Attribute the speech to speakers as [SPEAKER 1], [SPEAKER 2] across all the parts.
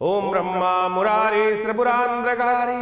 [SPEAKER 1] ओम ब्रह्मा मुरारी त्रिपुरांध्रकारी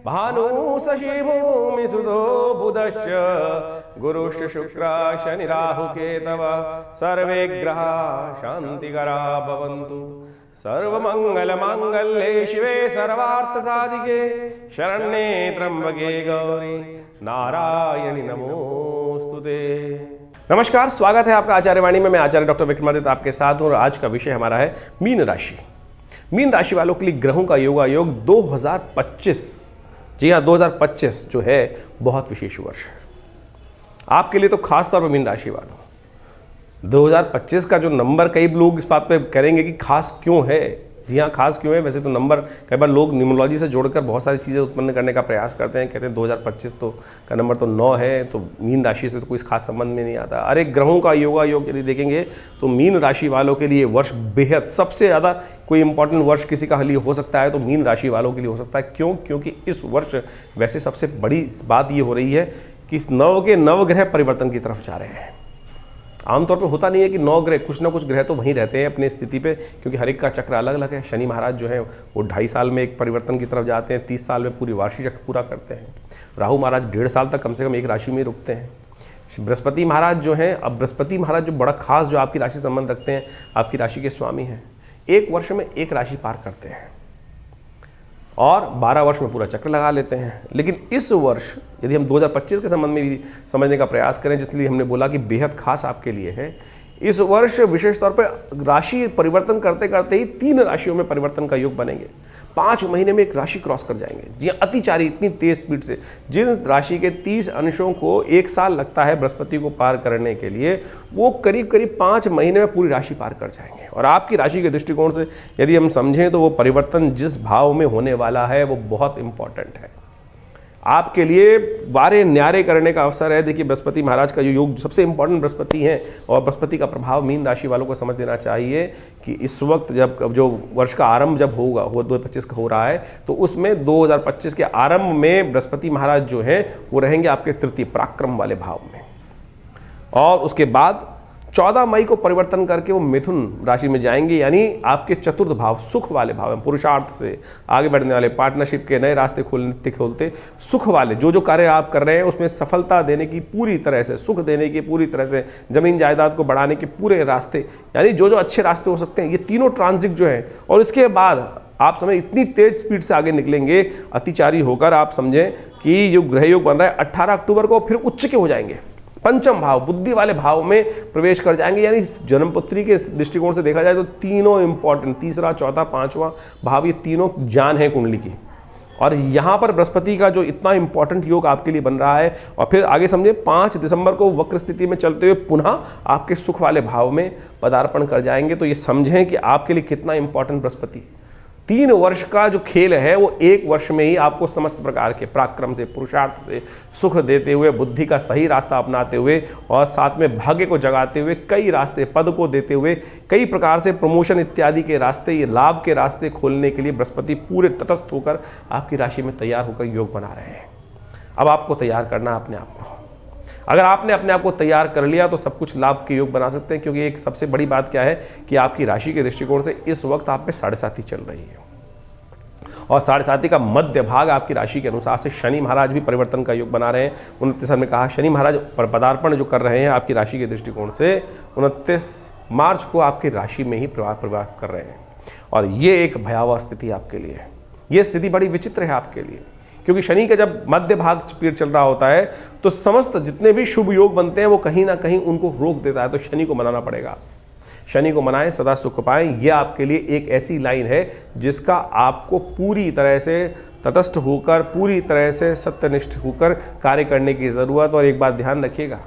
[SPEAKER 1] भानु शशि भूमि सुधो बुधश्च गुरुश्च शुक्र शनि राहु केतव सर्वे ग्रहा शांतिकरा भवन्तु। सर्वमंगल मांगल्ये शिवे सर्वार्थ साधिके शरण्ये त्र्यंबके गौरी नारायणी नमोस्तुते। नमस्कार, स्वागत है आपका आचार्य वाणी में। मैं आचार्य डॉक्टर विक्रमादित्य आपके साथ हूँ और आज का विषय हमारा है मीन राशि। मीन राशि वालों के लिए ग्रहों का योगायोग 2025, जी हाँ 2025 जो है बहुत विशेष वर्ष है आपके लिए। तो खास तौर पर मीन राशि वालों 2025 का जो नंबर, कई लोग इस बात पे करेंगे कि खास क्यों है। जी हाँ, खास क्यों है। वैसे तो नंबर कई बार लोग न्यूमरोलॉजी से जोड़कर बहुत सारी चीज़ें उत्पन्न करने का प्रयास करते हैं। कहते हैं 2025 तो का नंबर तो 9 है, तो मीन राशि से तो कोई खास संबंध में नहीं आता। अरे ग्रहों का योगायोग यदि देखेंगे तो मीन राशि वालों के लिए वर्ष बेहद सबसे ज़्यादा कोई इंपॉर्टेंट वर्ष किसी का लिए हो सकता है तो मीन राशि वालों के लिए हो सकता है। क्यों? क्योंकि इस वर्ष वैसे सबसे बड़ी बात ये हो रही है कि इस नव ग्रह परिवर्तन की तरफ जा रहे हैं। आमतौर पे होता नहीं है कि 9 ग्रह, कुछ ना कुछ ग्रह तो वहीं रहते हैं अपनी स्थिति पे, क्योंकि हर एक का चक्र अलग अलग है। शनि महाराज जो है वो 2.5 साल में एक परिवर्तन की तरफ जाते हैं, 30 साल में पूरी वार्षिक चक्र पूरा करते हैं। राहु महाराज 1.5 साल तक कम से कम एक राशि में रुकते हैं। बृहस्पति महाराज जो हैं, अब बृहस्पति महाराज जो बड़ा खास जो आपकी राशि संबंध रखते हैं, आपकी राशि के स्वामी हैं, एक वर्ष में एक राशि पार करते हैं और 12 वर्ष में पूरा चक्र लगा लेते हैं। लेकिन इस वर्ष यदि हम 2025 के संबंध में भी समझने का प्रयास करें, जिसलिए हमने बोला कि बेहद खास आपके लिए है, इस वर्ष विशेष तौर पर राशि परिवर्तन करते करते ही 3 राशियों में परिवर्तन का योग बनेंगे। 5 महीने में एक राशि क्रॉस कर जाएंगे। जी अतिचारी इतनी तेज स्पीड से, जिन राशि के 30 अंशों को 1 साल लगता है बृहस्पति को पार करने के लिए, वो करीब करीब 5 महीने में पूरी राशि पार कर जाएंगे। और आपकी राशि के दृष्टिकोण से यदि हम समझें तो वो परिवर्तन जिस भाव में होने वाला है वो बहुत इंपॉर्टेंट है आपके लिए। वारे न्यारे करने का अवसर है। देखिए बृहस्पति महाराज का जो योग, सबसे इंपॉर्टेंट बृहस्पति हैं और बृहस्पति का प्रभाव मीन राशि वालों को समझ देना चाहिए कि इस वक्त जब जो वर्ष का आरंभ जब होगा, वो 2025 का हो रहा है, तो उसमें 2025 के आरंभ में बृहस्पति महाराज जो हैं वो रहेंगे आपके तृतीय पराक्रम वाले भाव में, और उसके बाद 14 मई को परिवर्तन करके वो मिथुन राशि में जाएंगे, यानी आपके चतुर्थ भाव सुख वाले भाव में, पुरुषार्थ से आगे बढ़ने वाले, पार्टनरशिप के नए रास्ते खोलते सुख वाले जो कार्य आप कर रहे हैं उसमें सफलता देने की पूरी तरह से, सुख देने की पूरी तरह से, जमीन जायदाद को बढ़ाने के पूरे रास्ते, यानी जो अच्छे रास्ते हो सकते हैं, ये तीनों ट्रांजिट जो है। और इसके बाद आप समझें इतनी तेज स्पीड से आगे निकलेंगे अतिचारी होकर। आप समझें कि जो ग्रह योग बन रहा है 18 अक्टूबर को फिर उच्च के हो जाएंगे, पंचम भाव बुद्धि वाले भाव में प्रवेश कर जाएंगे। यानी जन्मपत्री के दृष्टिकोण से देखा जाए तो तीनों इंपॉर्टेंट, तीसरा, चौथा, 5वां भाव, ये तीनों जान है कुंडली की। और यहाँ पर बृहस्पति का जो इतना इंपॉर्टेंट योग आपके लिए बन रहा है, और फिर आगे समझे 5 दिसंबर को वक्र स्थिति में चलते हुए पुनः आपके सुख वाले भाव में पदार्पण कर जाएंगे। तो ये समझें कि आपके लिए कितना इंपॉर्टेंट बृहस्पति। 3 वर्ष का जो खेल है वो 1 वर्ष में ही आपको समस्त प्रकार के पराक्रम से, पुरुषार्थ से, सुख देते हुए, बुद्धि का सही रास्ता अपनाते हुए और साथ में भाग्य को जगाते हुए, कई रास्ते पद को देते हुए, कई प्रकार से प्रमोशन इत्यादि के रास्ते, ये लाभ के रास्ते खोलने के लिए बृहस्पति पूरे तटस्थ होकर आपकी राशि में तैयार होकर योग बना रहे हैं। अब आपको तैयार करना अपने आप को। अगर आपने अपने आप को तैयार कर लिया तो सब कुछ लाभ के योग बना सकते हैं। क्योंकि एक सबसे बड़ी बात क्या है कि आपकी राशि के दृष्टिकोण से इस वक्त आप पे 7.5 चल रही है, और 7.5 का मध्य भाग आपकी राशि के अनुसार से शनि महाराज भी परिवर्तन का योग बना रहे हैं। 29 में कहा शनि महाराज पदार्पण जो कर रहे हैं आपकी राशि के दृष्टिकोण से 29 मार्च को आपकी राशि में ही प्रवाह कर रहे हैं। और ये एक भयावह स्थिति आपके लिए है। ये स्थिति बड़ी विचित्र है आपके लिए, क्योंकि शनि का जब मध्य भाग स्पीड चल रहा होता है तो समस्त जितने भी शुभ योग बनते हैं वो कहीं ना कहीं उनको रोक देता है। तो शनि को मनाना पड़ेगा। शनि को मनाएं, सदा सुख पाएं। ये आपके लिए एक ऐसी लाइन है जिसका आपको पूरी तरह से तटस्थ होकर, पूरी तरह से सत्यनिष्ठ होकर कार्य करने की ज़रूरत। और एक बात ध्यान रखिएगा,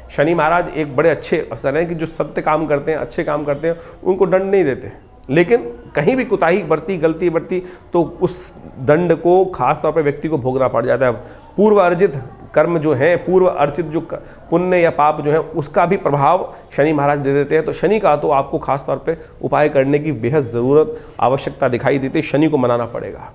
[SPEAKER 1] शनि महाराज एक बड़े अच्छे अफसर हैं कि जो सत्य काम करते हैं, अच्छे काम करते हैं, उनको दंड नहीं देते। लेकिन कहीं भी कुताही बरती, गलती बरती तो उस दंड को खास तौर पर व्यक्ति को भोगना पड़ जाता है। पूर्व अर्जित कर्म जो है, पूर्व अर्जित जो पुण्य या पाप जो है, उसका भी प्रभाव शनि महाराज दे देते हैं। तो शनि का तो आपको खास तौर पे उपाय करने की बेहद ज़रूरत, आवश्यकता दिखाई देती है। शनि को मनाना पड़ेगा।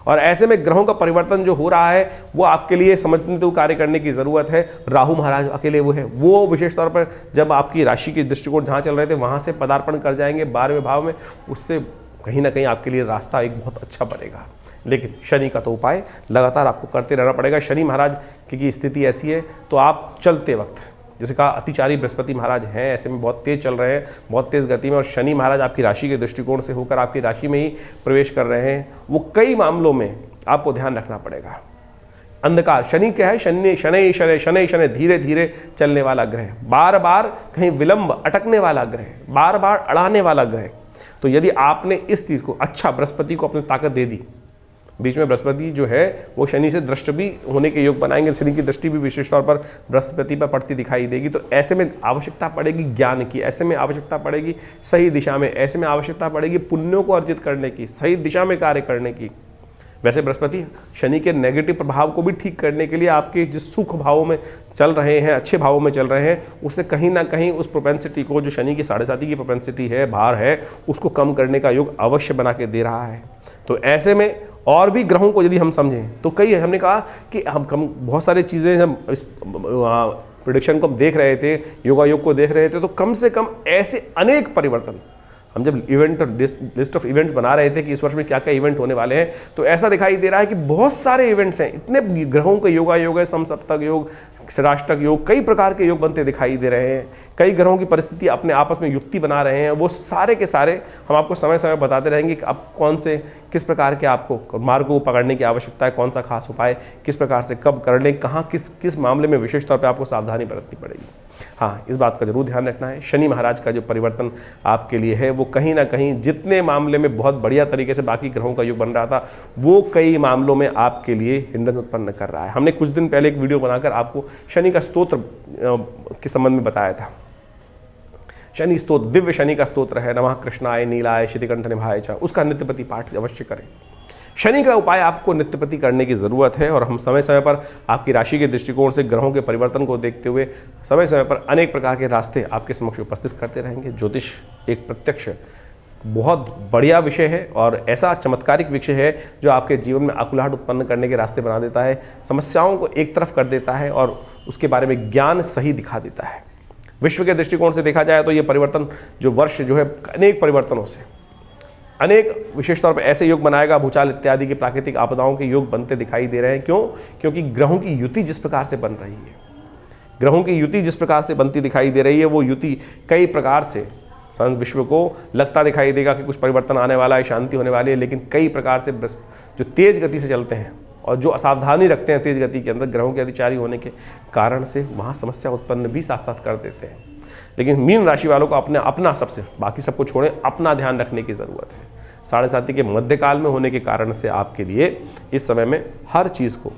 [SPEAKER 1] और ऐसे में ग्रहों का परिवर्तन जो हो रहा है वो आपके लिए समझते हुए कार्य करने की ज़रूरत है। राहु महाराज अकेले वो है, वो विशेष तौर पर जब आपकी राशि के दृष्टिकोण जहाँ चल रहे थे वहाँ से पदार्पण कर जाएंगे 12वें भाव में। उससे कहीं ना कहीं आपके लिए रास्ता एक बहुत अच्छा बनेगा। लेकिन शनि का तो उपाय लगातार आपको करते रहना पड़ेगा। शनि महाराज की स्थिति ऐसी है तो आप चलते वक्त, जैसे कहा अतिचारी बृहस्पति महाराज हैं, ऐसे में बहुत तेज चल रहे हैं, बहुत तेज गति में, और शनि महाराज आपकी राशि के दृष्टिकोण से होकर आपकी राशि में ही प्रवेश कर रहे हैं, वो कई मामलों में आपको ध्यान रखना पड़ेगा। अंधकार, शनि क्या है? शनि शनि शनि शनि शनि धीरे धीरे चलने वाला ग्रह, बार बार कहीं विलंब अटकने वाला ग्रह, बार बार अड़ाने वाला ग्रह। तो यदि आपने इस चीज़ को, अच्छा बृहस्पति को अपनी ताकत दे दी, बीच में बृहस्पति जो है वो शनि से दृष्ट भी होने के योग बनाएंगे, शनि की दृष्टि भी विशेष तौर पर बृहस्पति पर पड़ती दिखाई देगी। तो ऐसे में आवश्यकता पड़ेगी ज्ञान की, ऐसे में आवश्यकता पड़ेगी सही दिशा में, ऐसे में आवश्यकता पड़ेगी पुण्यों को अर्जित करने की, सही दिशा में कार्य करने की। वैसे बृहस्पति शनि के नेगेटिव प्रभाव को भी ठीक करने के लिए आपके जिस सुख भावों में चल रहे हैं, अच्छे भावों में चल रहे हैं, उससे कहीं ना कहीं उस प्रोपेंसिटी को, जो शनि की 7.5 की प्रोपेंसिटी है, भार है, उसको कम करने का योग अवश्य बना के दे रहा है। तो ऐसे में और भी ग्रहों को यदि हम समझें तो कई, हमने कहा कि हम बहुत सारी चीज़ें, हम इस प्रेडिक्शन को हम देख रहे थे, योगा योग को देख रहे थे, तो कम से कम ऐसे अनेक परिवर्तन, हम जब इवेंट लिस्ट ऑफ इवेंट्स बना रहे थे कि इस वर्ष में क्या क्या इवेंट होने वाले हैं, तो ऐसा दिखाई दे रहा है कि बहुत सारे इवेंट्स हैं, इतने ग्रहों के योगा योग है, समसप्तक योग, षडाष्टक योग, कई प्रकार के योग बनते दिखाई दे रहे हैं। कई ग्रहों की परिस्थिति अपने आपस में युक्ति बना रहे हैं। वो सारे के सारे हम आपको समय समय बताते रहेंगे कि अब कौन से, किस प्रकार के आपको मार्ग को पकड़ने की आवश्यकता है, कौन सा खास उपाय किस प्रकार से कब कर लें, कहाँ किस मामले में विशेष तौर पर आपको सावधानी बरतनी पड़ेगी। हाँ, इस बात का जरूर ध्यान रखना है, शनि महाराज का जो परिवर्तन आपके लिए है वो कहीं ना कहीं जितने मामले में बहुत बढ़िया तरीके से बाकी ग्रहों का योग बन रहा था, वो कई मामलों में आपके लिए हिंड्रेंस उत्पन्न कर रहा है। हमने कुछ दिन पहले एक वीडियो बनाकर आपको शनि का स्तोत्र के संबंध में बताया था। शनि स्तोत्र, दिव्य शनि का स्तोत्र है, नमः कृष्णाय नीलाय शितिकंठ निभाय च, उसका नित्यपति पाठ अवश्य करें। शनि का उपाय आपको नित्यपति करने की ज़रूरत है, और हम समय समय पर आपकी राशि के दृष्टिकोण से ग्रहों के परिवर्तन को देखते हुए समय समय पर अनेक प्रकार के रास्ते आपके समक्ष उपस्थित करते रहेंगे। ज्योतिष एक प्रत्यक्ष बहुत बढ़िया विषय है और ऐसा चमत्कारिक विषय है जो आपके जीवन में आकुलाहट उत्पन्न करने के रास्ते बना देता है, समस्याओं को एक तरफ कर देता है और उसके बारे में ज्ञान सही दिखा देता है। विश्व के दृष्टिकोण से देखा जाए तो ये परिवर्तन जो वर्ष जो है अनेक परिवर्तनों से, अनेक विशेष तौर पर ऐसे योग बनाएगा, भूचाल इत्यादि की प्राकृतिक आपदाओं के योग बनते दिखाई दे रहे हैं। क्यों? क्योंकि ग्रहों की युति जिस प्रकार से बन रही है, ग्रहों की युति जिस प्रकार से बनती दिखाई दे रही है, वो युति कई प्रकार से विश्व को लगता दिखाई देगा कि कुछ परिवर्तन आने वाला है, शांति होने वाली है, लेकिन कई प्रकार से जो तेज गति से चलते हैं और जो असावधानी रखते हैं तेज गति के अंदर, ग्रहों के अधिचारी होने के कारण से वहाँ समस्या उत्पन्न भी साथ साथ कर देते हैं। लेकिन मीन राशि वालों को अपना सबसे, बाकी सबको छोड़ें, अपना ध्यान रखने की ज़रूरत है। 7.5 के मध्यकाल में होने के कारण से आपके लिए इस समय में हर चीज़ को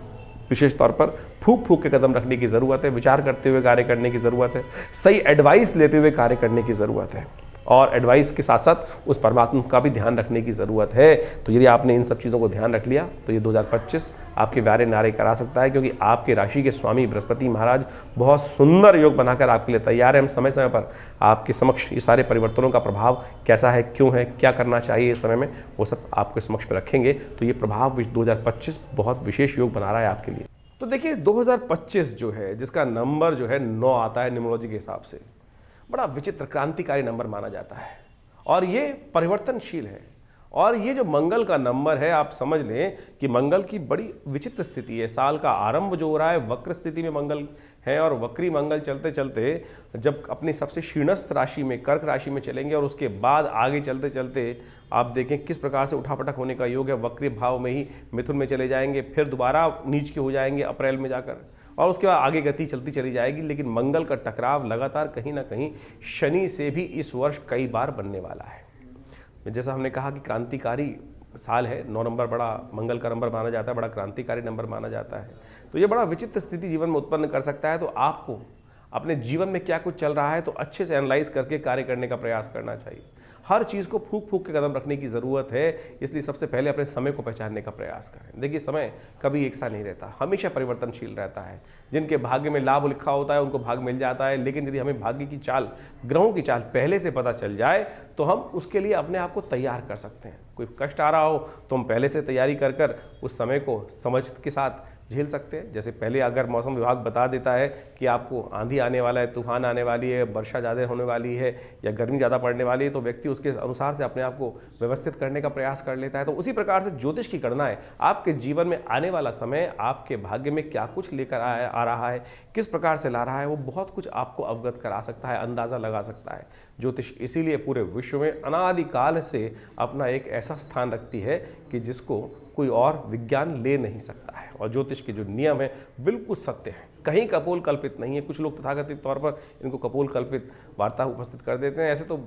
[SPEAKER 1] विशेष तौर पर फूक फूक के कदम रखने की ज़रूरत है, विचार करते हुए कार्य करने की ज़रूरत है, सही एडवाइस लेते हुए कार्य करने की ज़रूरत है, और एडवाइस के साथ साथ उस परमात्मा का भी ध्यान रखने की ज़रूरत है। तो यदि आपने इन सब चीज़ों को ध्यान रख लिया तो ये 2025 आपके व्यारे नारे करा सकता है, क्योंकि आपके राशि के स्वामी बृहस्पति महाराज बहुत सुंदर योग बनाकर आपके लिए तैयार है। हम समय समय पर आपके समक्ष ये सारे परिवर्तनों का प्रभाव कैसा है, क्यों है, क्या करना चाहिए इस समय में, वो सब आपके समक्ष पर रखेंगे। तो ये प्रभाव 2025 बहुत विशेष योग बना रहा है आपके लिए। तो देखिए 2025 जो है, जिसका नंबर जो है 9 आता है न्यूमरोलॉजी के हिसाब से, बड़ा विचित्र क्रांतिकारी नंबर माना जाता है और ये परिवर्तनशील है। और ये जो मंगल का नंबर है, आप समझ लें कि मंगल की बड़ी विचित्र स्थिति है। साल का आरंभ जो हो रहा है वक्र स्थिति में मंगल है, और वक्री मंगल चलते चलते जब अपनी सबसे शीर्णस्थ राशि में, कर्क राशि में चलेंगे, और उसके बाद आगे चलते चलते आप देखें किस प्रकार से उठापटक होने का योग है। वक्री भाव में ही मिथुन में चले जाएंगे, फिर दोबारा नीच के हो जाएंगे अप्रैल में जाकर, और उसके बाद आगे गति चलती चली जाएगी। लेकिन मंगल का टकराव लगातार कहीं ना कहीं शनि से भी इस वर्ष कई बार बनने वाला है। जैसा हमने कहा कि क्रांतिकारी साल है, 9 नंबर बड़ा मंगल का नंबर माना जाता है, बड़ा क्रांतिकारी नंबर माना जाता है। तो ये बड़ा विचित्र स्थिति जीवन में उत्पन्न कर सकता है। तो आपको अपने जीवन में क्या कुछ चल रहा है तो अच्छे से एनालाइज करके कार्य करने का प्रयास करना चाहिए। हर चीज़ को फूक फूक के कदम रखने की ज़रूरत है, इसलिए सबसे पहले अपने समय को पहचानने का प्रयास करें। देखिए समय कभी एक सा नहीं रहता, हमेशा परिवर्तनशील रहता है। जिनके भाग्य में लाभ लिखा होता है उनको भाग्य मिल जाता है, लेकिन यदि हमें भाग्य की चाल, ग्रहों की चाल पहले से पता चल जाए तो हम उसके लिए अपने आप को तैयार कर सकते हैं। कोई कष्ट आ रहा हो तो हम पहले से तैयारी कर उस समय को समझ के साथ झेल सकते हैं। जैसे पहले अगर मौसम विभाग बता देता है कि आपको आंधी आने वाला है, तूफान आने वाली है, वर्षा ज़्यादा होने वाली है या गर्मी ज़्यादा पड़ने वाली है, तो व्यक्ति उसके अनुसार से अपने आप को व्यवस्थित करने का प्रयास कर लेता है। तो उसी प्रकार से ज्योतिष की गणनाएं आपके जीवन में आने वाला समय आपके भाग्य में क्या कुछ लेकर आ रहा है, किस प्रकार से ला रहा है, वो बहुत कुछ आपको अवगत करा सकता है, अंदाज़ा लगा सकता है। ज्योतिष इसीलिए पूरे विश्व में अनादिकाल से अपना एक ऐसा स्थान रखती है कि जिसको कोई और विज्ञान ले नहीं सकता है। और ज्योतिष के जो नियम है बिल्कुल सत्य है, कहीं कपोल कल्पित नहीं है। कुछ लोग तथाकथित तौर पर इनको कपोल कल्पित वार्ता उपस्थित कर देते हैं। ऐसे तो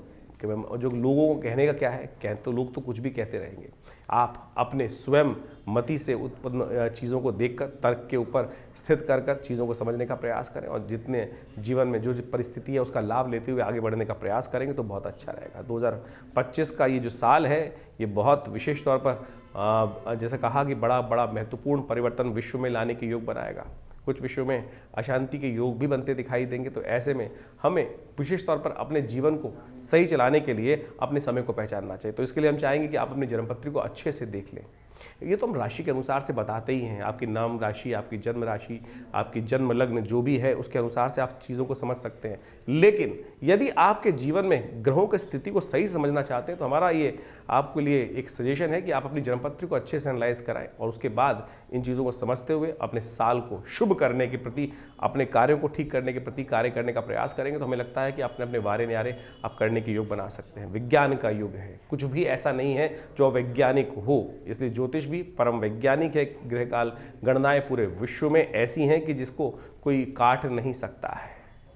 [SPEAKER 1] जो लोगों को कहने का क्या है, तो लोग तो कुछ भी कहते रहेंगे। आप अपने स्वयं मति से उत्पन्न चीज़ों को देखकर, तर्क के ऊपर स्थित कर चीज़ों को समझने का प्रयास करें और जितने जीवन में जो परिस्थिति है उसका लाभ लेते हुए आगे बढ़ने का प्रयास करेंगे तो बहुत अच्छा रहेगा। 2025 का ये जो साल है ये बहुत विशेष तौर पर जैसे कहा कि बड़ा महत्वपूर्ण परिवर्तन विश्व में लाने के योग बनाएगा। कुछ विषयों में अशांति के योग भी बनते दिखाई देंगे। तो ऐसे में हमें विशेष तौर पर अपने जीवन को सही चलाने के लिए अपने समय को पहचानना चाहिए। तो इसके लिए हम चाहेंगे कि आप अपनी जन्मपत्री को अच्छे से देख लें। ये तो हम राशि के अनुसार से बताते ही हैं, आपकी नाम राशि, आपकी जन्म राशि, आपकी जन्म लग्न जो भी है उसके अनुसार से आप चीज़ों को समझ सकते हैं। लेकिन यदि आपके जीवन में ग्रहों की स्थिति को सही समझना चाहते हैं तो हमारा ये आपके लिए एक सजेशन है कि आप अपनी जन्मपत्री को अच्छे से एनालाइज कराएं और उसके बाद इन चीज़ों को समझते हुए अपने साल को शुभ करने के प्रति, अपने कार्यों को ठीक करने के प्रति कार्य करने का प्रयास करेंगे तो हमें लगता है कि अपने अपने वारे न्यारे आप करने के योग बना सकते हैं। विज्ञान का युग है, कुछ भी ऐसा नहीं है जो वैज्ञानिक हो, इसलिए ज्योतिष भी परम वैज्ञानिक है। ग्रहकाल गणनाएं पूरे विश्व में ऐसी हैं कि जिसको कोई काट नहीं सकता है।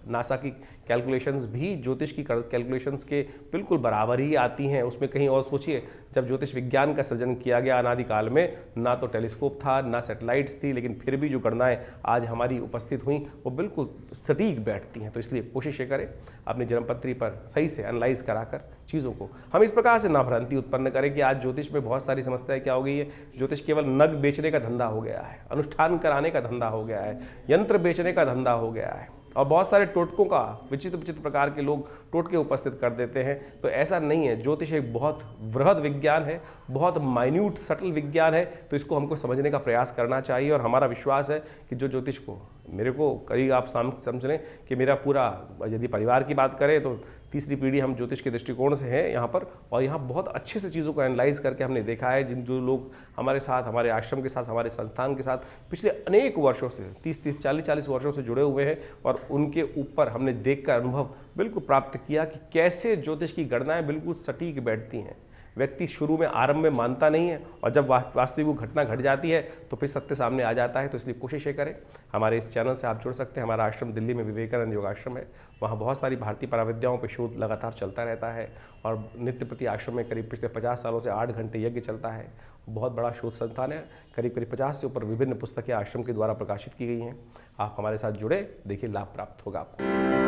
[SPEAKER 1] नासा की कैलकुलेशंस भी ज्योतिष की कैलकुलेशंस के बिल्कुल बराबर ही आती हैं। उसमें कहीं और सोचिए, जब ज्योतिष विज्ञान का सृजन किया गया अनादिकाल में, ना तो टेलीस्कोप था ना सैटेलाइट्स थी, लेकिन फिर भी जो गणनाएं आज हमारी उपस्थित हुई वो बिल्कुल सटीक बैठती हैं। तो इसलिए कोशिश ये करें अपनी जन्मपत्री पर सही से एनालाइज कराकर चीज़ों को हम इस प्रकार से ना भ्रांति उत्पन्न करें कि आज ज्योतिष में बहुत सारी समस्याएं क्या हो गई है। ज्योतिष केवल नग बेचने का धंधा हो गया है, अनुष्ठान कराने का धंधा हो गया है, यंत्र बेचने का धंधा हो गया है और बहुत सारे टोटकों का विचित्र प्रकार के लोग टोटके उपस्थित कर देते हैं। तो ऐसा नहीं है। ज्योतिष एक बहुत वृहद विज्ञान है, बहुत माइन्यूट सटल विज्ञान है। तो इसको हमको समझने का प्रयास करना चाहिए और हमारा विश्वास है कि जो ज्योतिष को मेरे को करीब आप समझ लें कि मेरा पूरा, यदि परिवार की बात करें तो तीसरी पीढ़ी हम ज्योतिष के दृष्टिकोण से है यहाँ पर, और यहाँ बहुत अच्छे से चीज़ों को एनालाइज करके हमने देखा है। जो लोग हमारे साथ, हमारे आश्रम के साथ, हमारे संस्थान के साथ पिछले अनेक वर्षों से 30 40 वर्षों से जुड़े हुए हैं और उनके ऊपर हमने देखकर अनुभव बिल्कुल प्राप्त किया कि कैसे ज्योतिष की गणनाएं बिल्कुल सटीक बैठती हैं। व्यक्ति शुरू में आरंभ में मानता नहीं है और जब वास्तविक वो घटना घट जाती है तो फिर सत्य सामने आ जाता है। तो इसलिए कोशिश ये करें, हमारे इस चैनल से आप जुड़ सकते हैं। हमारा आश्रम दिल्ली में विवेकानंद योगाश्रम है, वहाँ बहुत सारी भारतीय पराविद्याओं पर शोध लगातार चलता रहता है और नित्य प्रति आश्रम में करीब पिछले 50 सालों से 8 घंटे यज्ञ चलता है। बहुत बड़ा शोध संस्थान है, करीब 50 से ऊपर विभिन्न पुस्तकें आश्रम के द्वारा प्रकाशित की गई हैं। आप हमारे साथ जुड़े, देखिए लाभ प्राप्त होगा आपको।